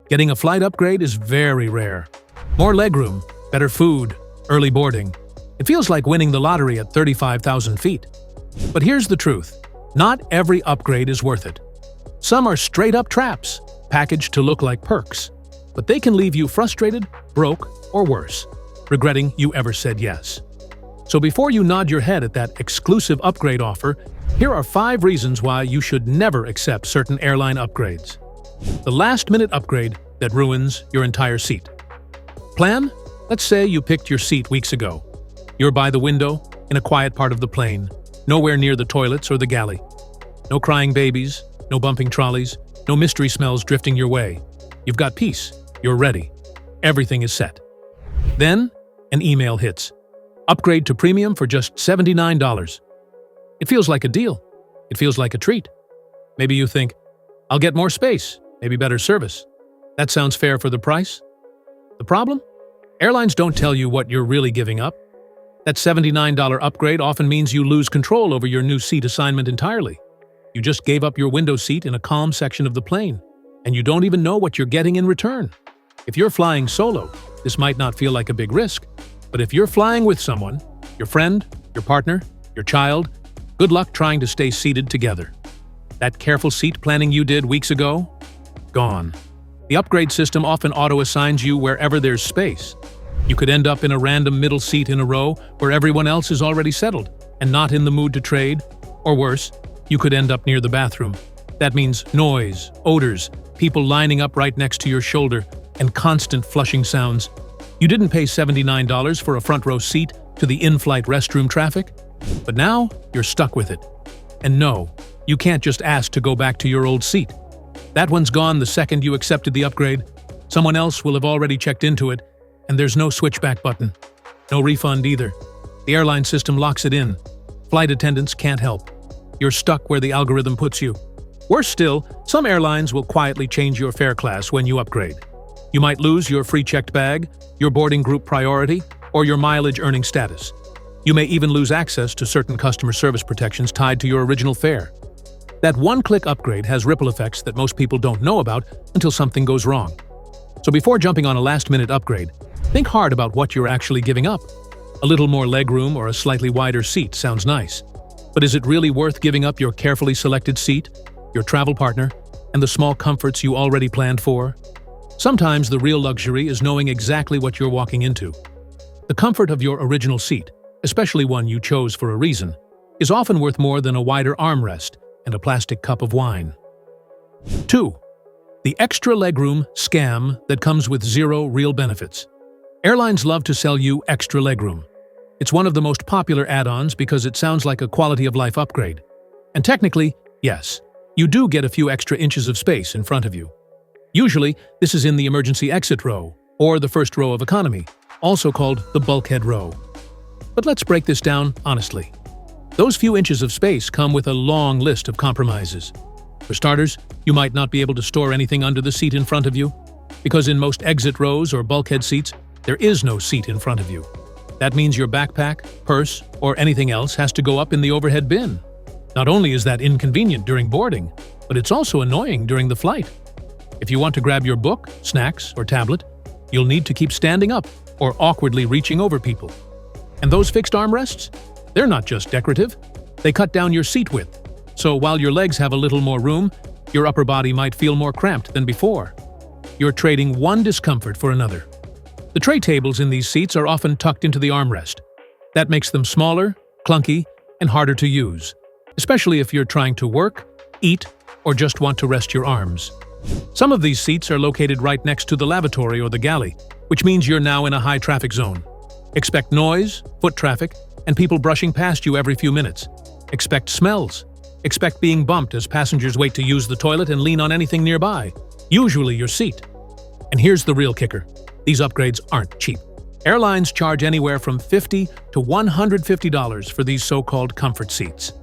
Getting a flight upgrade is very rare. More legroom, better food, early boarding. It feels like winning the lottery at 35,000 feet. But here's the truth. Not every upgrade is worth it. Some are straight-up traps, packaged to look like perks. But they can leave you frustrated, broke, or worse, regretting you ever said yes. So before you nod your head at that exclusive upgrade offer, here are 5 reasons why you should never accept certain airline upgrades. The last-minute upgrade that ruins your entire seat. Plan? Let's say you picked your seat weeks ago. You're by the window, in a quiet part of the plane, nowhere near the toilets or the galley. No crying babies, no bumping trolleys, no mystery smells drifting your way. You've got peace. You're ready. Everything is set. Then, an email hits. Upgrade to premium for just $79. It feels like a deal. It feels like a treat. Maybe you think, I'll get more space, maybe better service. That sounds fair for the price? The problem? Airlines don't tell you what you're really giving up. That $79 upgrade often means you lose control over your new seat assignment entirely. You just gave up your window seat in a calm section of the plane, and you don't even know what you're getting in return. If you're flying solo, this might not feel like a big risk, but if you're flying with someone, your friend, your partner, your child, good luck trying to stay seated together. That careful seat planning you did weeks ago? Gone. The upgrade system often auto-assigns you wherever there's space. You could end up in a random middle seat in a row where everyone else is already settled and not in the mood to trade. Or worse, you could end up near the bathroom. That means noise, odors, people lining up right next to your shoulder, and constant flushing sounds. You didn't pay $79 for a front row seat to the in-flight restroom traffic, but now you're stuck with it. And no, you can't just ask to go back to your old seat. That one's gone the second you accepted the upgrade. Someone else will have already checked into it, and there's no switchback button. No refund either. The airline system locks it in. Flight attendants can't help. You're stuck where the algorithm puts you. Worse still, some airlines will quietly change your fare class when you upgrade. You might lose your free checked bag, your boarding group priority, or your mileage earning status. You may even lose access to certain customer service protections tied to your original fare. That one-click upgrade has ripple effects that most people don't know about until something goes wrong. So before jumping on a last-minute upgrade, think hard about what you're actually giving up. A little more legroom or a slightly wider seat sounds nice. But is it really worth giving up your carefully selected seat, your travel partner, and the small comforts you already planned for? Sometimes the real luxury is knowing exactly what you're walking into. The comfort of your original seat, especially one you chose for a reason, is often worth more than a wider armrest and a plastic cup of wine. 2. The extra legroom scam that comes with zero real benefits. Airlines love to sell you extra legroom. It's one of the most popular add-ons because it sounds like a quality-of-life upgrade. And technically, yes, you do get a few extra inches of space in front of you. Usually, this is in the emergency exit row, or the first row of economy, also called the bulkhead row. But let's break this down honestly. Those few inches of space come with a long list of compromises. For starters, you might not be able to store anything under the seat in front of you, because in most exit rows or bulkhead seats, there is no seat in front of you. That means your backpack, purse, or anything else has to go up in the overhead bin. Not only is that inconvenient during boarding, but it's also annoying during the flight. If you want to grab your book, snacks, or tablet, you'll need to keep standing up or awkwardly reaching over people. And those fixed armrests? They're not just decorative. They cut down your seat width. So while your legs have a little more room, your upper body might feel more cramped than before. You're trading one discomfort for another. The tray tables in these seats are often tucked into the armrest. That makes them smaller, clunky, and harder to use, especially if you're trying to work, eat, or just want to rest your arms. Some of these seats are located right next to the lavatory or the galley, which means you're now in a high-traffic zone. Expect noise, foot traffic, and people brushing past you every few minutes. Expect smells. Expect being bumped as passengers wait to use the toilet and lean on anything nearby, usually your seat. And here's the real kicker. These upgrades aren't cheap. Airlines charge anywhere from $50 to $150 for these so-called comfort seats.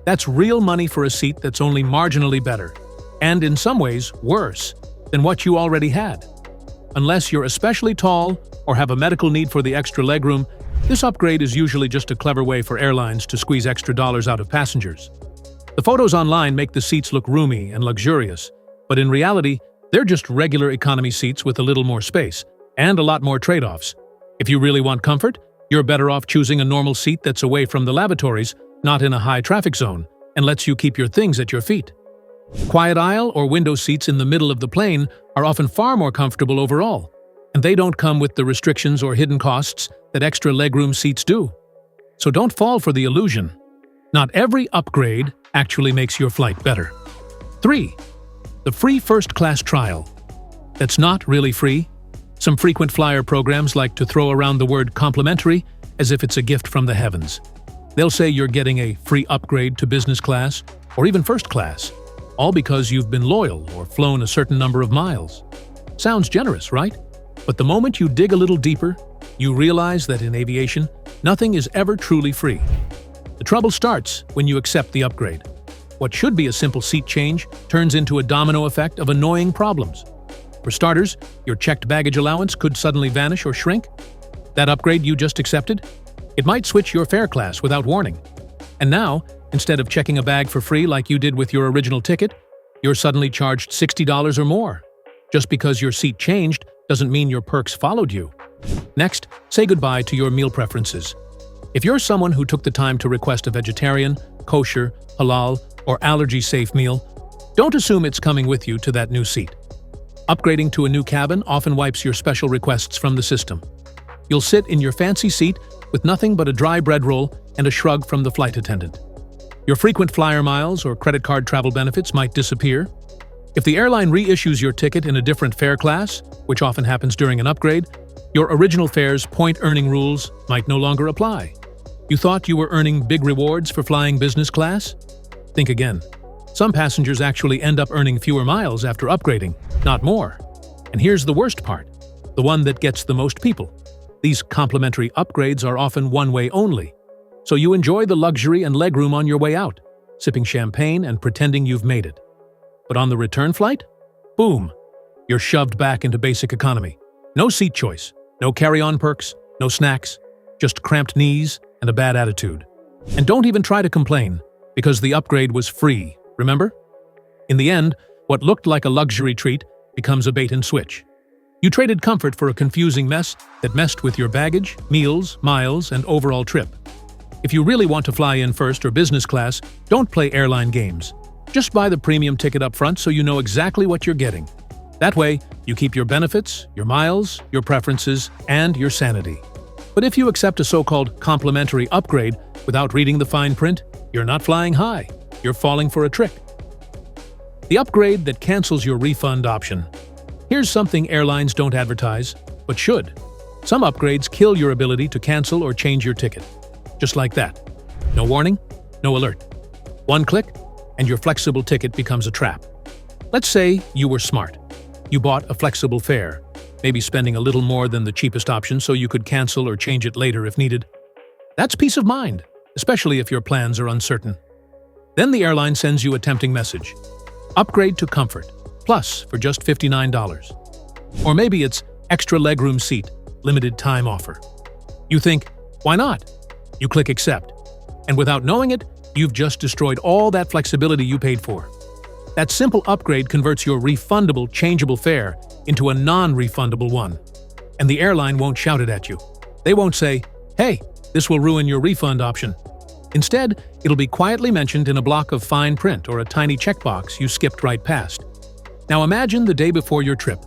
That's real money for a seat that's only marginally better, and in some ways worse, than what you already had. Unless you're especially tall or have a medical need for the extra legroom, this upgrade is usually just a clever way for airlines to squeeze extra dollars out of passengers. The photos online make the seats look roomy and luxurious, but in reality, They're just regular economy seats with a little more space and a lot more trade-offs. If you really want comfort, you're better off choosing a normal seat that's away from the lavatories, not in a high-traffic zone, and lets you keep your things at your feet. Quiet aisle or window seats in the middle of the plane are often far more comfortable overall, and they don't come with the restrictions or hidden costs that extra legroom seats do. So don't fall for the illusion. Not every upgrade actually makes your flight better. 3. The free first-class trial. That's not really free. Some frequent flyer programs like to throw around the word complimentary as if it's a gift from the heavens. They'll say you're getting a free upgrade to business class or even first class, all because you've been loyal or flown a certain number of miles. Sounds generous, right? But the moment you dig a little deeper, you realize that in aviation, nothing is ever truly free. The trouble starts when you accept the upgrade. What should be a simple seat change turns into a domino effect of annoying problems. For starters, your checked baggage allowance could suddenly vanish or shrink. That upgrade you just accepted? It might switch your fare class without warning. And now, instead of checking a bag for free like you did with your original ticket, you're suddenly charged $60 or more. Just because your seat changed doesn't mean your perks followed you. Next, say goodbye to your meal preferences. If you're someone who took the time to request a vegetarian, kosher, halal, or allergy-safe meal, don't assume it's coming with you to that new seat. Upgrading to a new cabin often wipes your special requests from the system. You'll sit in your fancy seat with nothing but a dry bread roll and a shrug from the flight attendant. Your frequent flyer miles or credit card travel benefits might disappear. If the airline reissues your ticket in a different fare class, which often happens during an upgrade, your original fare's point-earning rules might no longer apply. You thought you were earning big rewards for flying business class? Think again. Some passengers actually end up earning fewer miles after upgrading, not more. And here's the worst part, the one that gets the most people. These complimentary upgrades are often one-way only. So you enjoy the luxury and legroom on your way out, sipping champagne and pretending you've made it. But on the return flight? Boom! You're shoved back into basic economy. No seat choice, no carry-on perks, no snacks, just cramped knees and a bad attitude. And don't even try to complain, because the upgrade was free, remember? In the end, what looked like a luxury treat becomes a bait and switch. You traded comfort for a confusing mess that messed with your baggage, meals, miles, and overall trip. If you really want to fly in first or business class, don't play airline games. Just buy the premium ticket up front so you know exactly what you're getting. That way, you keep your benefits, your miles, your preferences, and your sanity. But if you accept a so-called complimentary upgrade without reading the fine print, you're not flying high. You're falling for a trick. The upgrade that cancels your refund option. Here's something airlines don't advertise, but should. Some upgrades kill your ability to cancel or change your ticket. Just like that. No warning, no alert. One click, and your flexible ticket becomes a trap. Let's say you were smart. You bought a flexible fare, maybe spending a little more than the cheapest option so you could cancel or change it later if needed. That's peace of mind, especially if your plans are uncertain. Then the airline sends you a tempting message. Upgrade to Comfort, Plus for just $59. Or maybe it's extra legroom seat, limited time offer. You think, why not? You click accept. And without knowing it, you've just destroyed all that flexibility you paid for. That simple upgrade converts your refundable, changeable fare into a non-refundable one. And the airline won't shout it at you. They won't say, hey, this will ruin your refund option. Instead, it'll be quietly mentioned in a block of fine print or a tiny checkbox you skipped right past. Now imagine the day before your trip.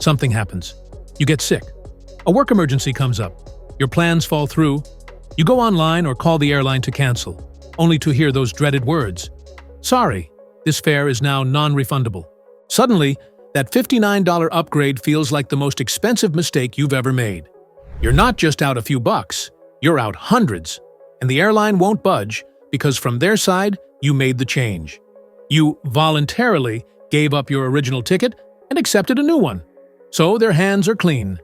Something happens. You get sick. A work emergency comes up. Your plans fall through. You go online or call the airline to cancel, only to hear those dreaded words. Sorry, this fare is now non-refundable. Suddenly, that $59 upgrade feels like the most expensive mistake you've ever made. You're not just out a few bucks, you're out hundreds. And the airline won't budge because from their side, you made the change. You voluntarily gave up your original ticket and accepted a new one. So their hands are clean.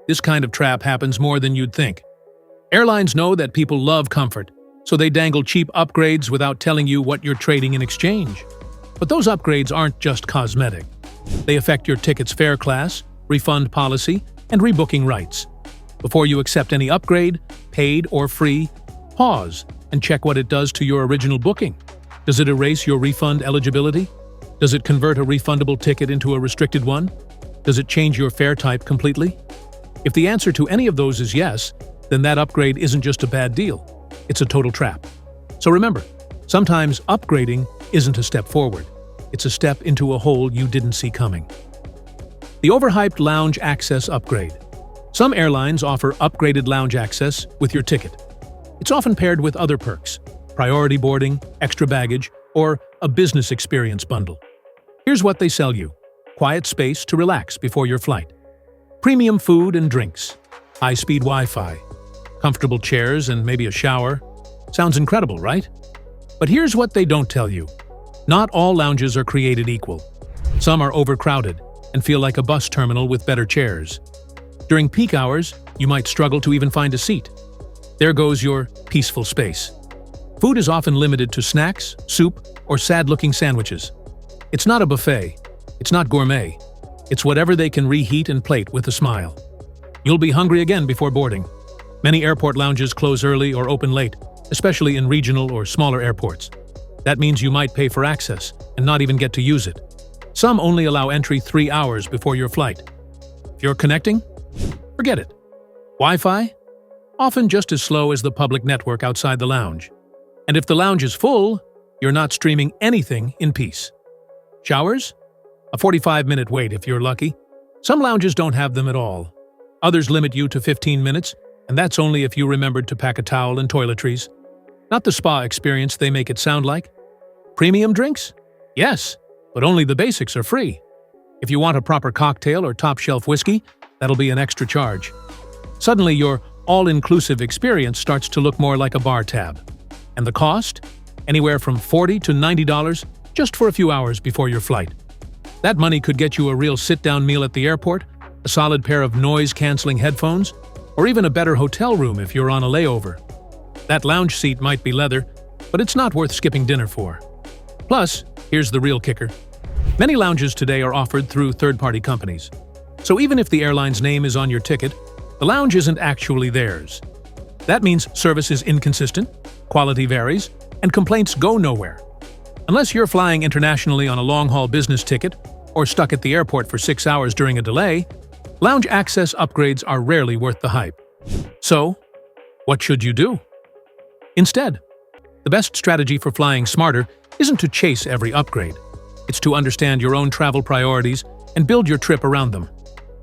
This kind of trap happens more than you'd think. Airlines know that people love comfort, so they dangle cheap upgrades without telling you what you're trading in exchange. But those upgrades aren't just cosmetic. They affect your ticket's fare class, refund policy, and rebooking rights. Before you accept any upgrade, paid or free, pause and check what it does to your original booking. Does it erase your refund eligibility? Does it convert a refundable ticket into a restricted one? Does it change your fare type completely? If the answer to any of those is yes, then that upgrade isn't just a bad deal. It's a total trap. So remember, sometimes upgrading isn't a step forward. It's a step into a hole you didn't see coming. The overhyped lounge access upgrade. Some airlines offer upgraded lounge access with your ticket. It's often paired with other perks, priority boarding, extra baggage, or a business experience bundle. Here's what they sell you: quiet space to relax before your flight, premium food and drinks, high-speed Wi-Fi, comfortable chairs and maybe a shower. Sounds incredible, right? But here's what they don't tell you. Not all lounges are created equal. Some are overcrowded and feel like a bus terminal with better chairs. During peak hours, you might struggle to even find a seat. There goes your peaceful space. Food is often limited to snacks, soup, or sad-looking sandwiches. It's not a buffet. It's not gourmet. It's whatever they can reheat and plate with a smile. You'll be hungry again before boarding. Many airport lounges close early or open late, especially in regional or smaller airports. That means you might pay for access and not even get to use it. Some only allow entry 3 hours before your flight. If you're connecting, forget it. Wi-Fi? Often just as slow as the public network outside the lounge. And if the lounge is full, you're not streaming anything in peace. Showers? A 45-minute wait if you're lucky. Some lounges don't have them at all. Others limit you to 15 minutes, and that's only if you remembered to pack a towel and toiletries. Not the spa experience they make it sound like. Premium drinks? Yes, but only the basics are free. If you want a proper cocktail or top-shelf whiskey, that'll be an extra charge. Suddenly, your all-inclusive experience starts to look more like a bar tab. And the cost? Anywhere from $40 to $90 just for a few hours before your flight. That money could get you a real sit-down meal at the airport, a solid pair of noise-canceling headphones, or even a better hotel room if you're on a layover. That lounge seat might be leather, but it's not worth skipping dinner for. Plus, here's the real kicker. Many lounges today are offered through third-party companies. So even if the airline's name is on your ticket, the lounge isn't actually theirs. That means service is inconsistent, quality varies, and complaints go nowhere. Unless you're flying internationally on a long-haul business ticket or stuck at the airport for 6 hours during a delay, lounge access upgrades are rarely worth the hype. So, what should you do? Instead, the best strategy for flying smarter isn't to chase every upgrade. It's to understand your own travel priorities and build your trip around them.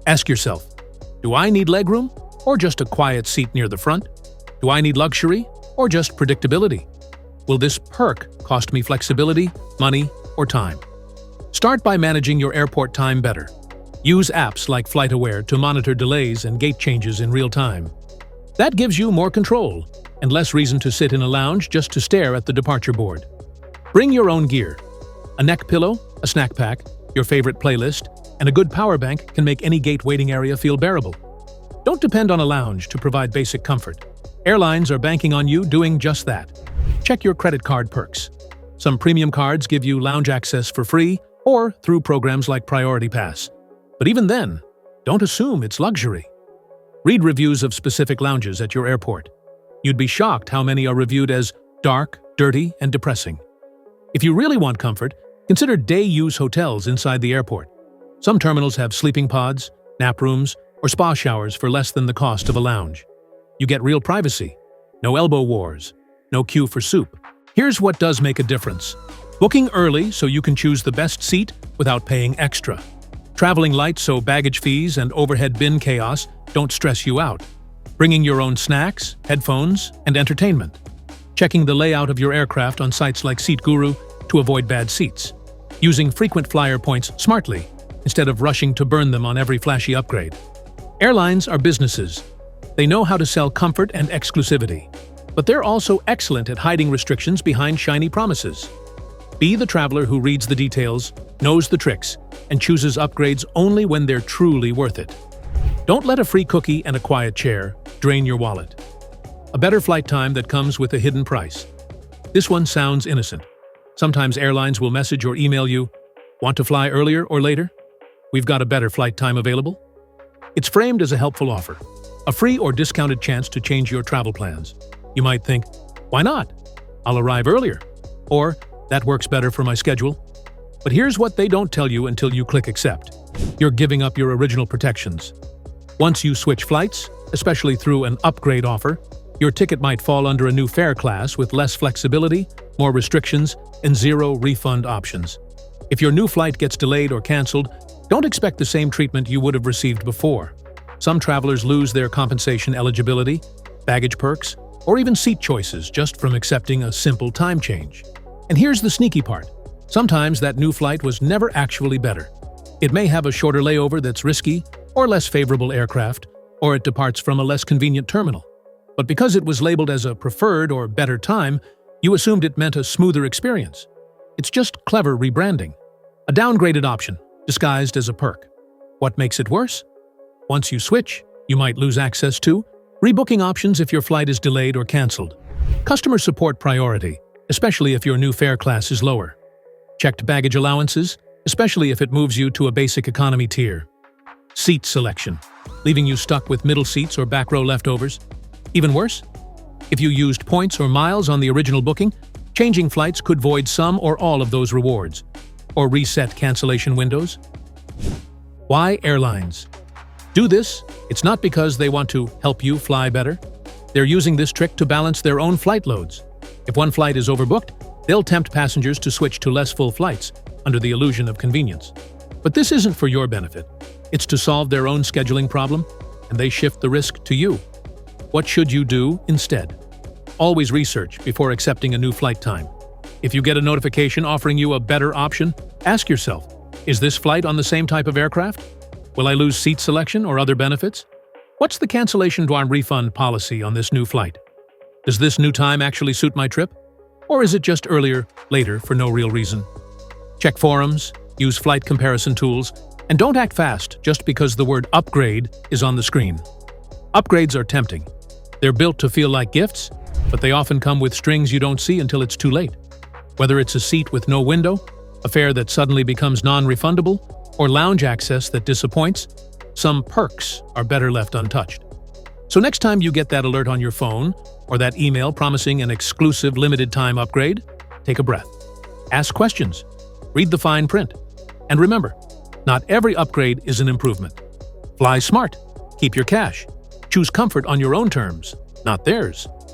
Ask yourself, do I need legroom or just a quiet seat near the front? Do I need luxury or just predictability? Will this perk cost me flexibility, money, or time? Start by managing your airport time better. Use apps like FlightAware to monitor delays and gate changes in real time. That gives you more control and less reason to sit in a lounge just to stare at the departure board. Bring your own gear. A neck pillow, a snack pack, your favorite playlist, and a good power bank can make any gate waiting area feel bearable. Don't depend on a lounge to provide basic comfort. Airlines are banking on you doing just that. Check your credit card perks. Some premium cards give you lounge access for free or through programs like Priority Pass. But even then, don't assume it's luxury. Read reviews of specific lounges at your airport. You'd be shocked how many are reviewed as dark, dirty, and depressing. If you really want comfort, consider day-use hotels inside the airport. Some terminals have sleeping pods, nap rooms, or spa showers for less than the cost of a lounge. You get real privacy. No elbow wars. No queue for soup. Here's what does make a difference. Booking early so you can choose the best seat without paying extra. Traveling light so baggage fees and overhead bin chaos don't stress you out. Bringing your own snacks, headphones, and entertainment. Checking the layout of your aircraft on sites like Seat Guru to avoid bad seats. Using frequent flyer points smartly instead of rushing to burn them on every flashy upgrade. Airlines are businesses. They know how to sell comfort and exclusivity. But they're also excellent at hiding restrictions behind shiny promises. Be the traveler who reads the details, knows the tricks, and chooses upgrades only when they're truly worth it. Don't let a free cookie and a quiet chair drain your wallet. A better flight time that comes with a hidden price. This one sounds innocent. Sometimes airlines will message or email you, "Want to fly earlier or later? We've got a better flight time available." It's framed as a helpful offer, a free or discounted chance to change your travel plans. You might think, why not? I'll arrive earlier. Or, that works better for my schedule. But here's what they don't tell you until you click accept. You're giving up your original protections. Once you switch flights, especially through an upgrade offer, your ticket might fall under a new fare class with less flexibility, more restrictions, and zero refund options. If your new flight gets delayed or canceled, don't expect the same treatment you would have received before. Some travelers lose their compensation eligibility, baggage perks, or even seat choices just from accepting a simple time change. And here's the sneaky part. Sometimes that new flight was never actually better. It may have a shorter layover that's risky, or less favorable aircraft, or it departs from a less convenient terminal. But because it was labeled as a preferred or better time, you assumed it meant a smoother experience. It's just clever rebranding. A downgraded option, disguised as a perk. What makes it worse? Once you switch, you might lose access to rebooking options if your flight is delayed or canceled. Customer support priority, especially if your new fare class is lower. Checked baggage allowances, especially if it moves you to a basic economy tier. Seat selection, leaving you stuck with middle seats or back row leftovers. Even worse? If you used points or miles on the original booking, changing flights could void some or all of those rewards. Or reset cancellation windows. Why airlines? Do this, it's not because they want to help you fly better. They're using this trick to balance their own flight loads. If one flight is overbooked, they'll tempt passengers to switch to less full flights under the illusion of convenience. But this isn't for your benefit. It's to solve their own scheduling problem, and they shift the risk to you. What should you do instead? Always research before accepting a new flight time. If you get a notification offering you a better option, ask yourself, is this flight on the same type of aircraft? Will I lose seat selection or other benefits? What's the cancellation or refund policy on this new flight? Does this new time actually suit my trip? Or is it just earlier, later for no real reason? Check forums, use flight comparison tools, and don't act fast just because the word upgrade is on the screen. Upgrades are tempting. They're built to feel like gifts, but they often come with strings you don't see until it's too late. Whether it's a seat with no window, a fare that suddenly becomes non-refundable, or lounge access that disappoints, some perks are better left untouched. So next time you get that alert on your phone, or that email promising an exclusive limited-time upgrade, take a breath. Ask questions. Read the fine print. And remember, not every upgrade is an improvement. Fly smart. Keep your cash. Choose comfort on your own terms, not theirs.